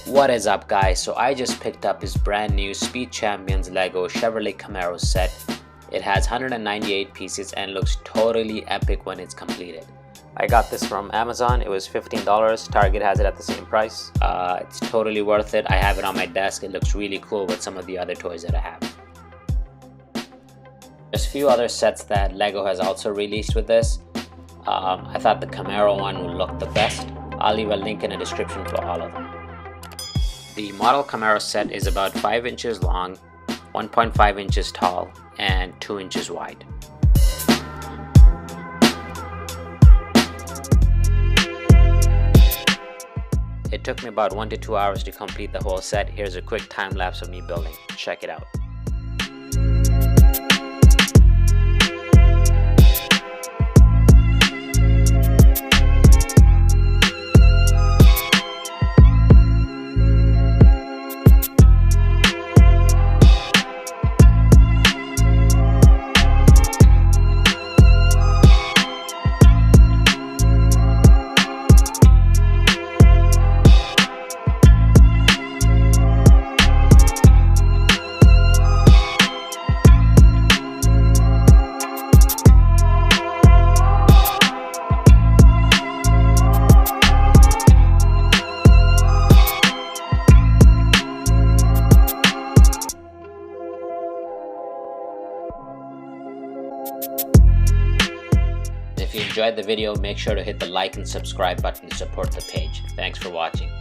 What is up guys, so I just picked up this brand new Speed Champions Lego Chevrolet Camaro set. It has 198 pieces and looks totally epic when it's completed. I got this from Amazon. It was $15. Target has it at the same price. It's totally worth it. I have it on my desk. It looks really cool with some of the other toys that I have. There's a few other sets that Lego has also released with this. I thought the Camaro one would look the best. I'll leave a link in the description for all of them. The model Camaro set is about 5 inches long, 1.5 inches tall, and 2 inches wide. It took me about 1 to 2 hours to complete the whole set. Here's a quick time lapse of me building. Check it out. If you enjoyed the video, make sure to hit the like and subscribe button to support the page. Thanks for watching.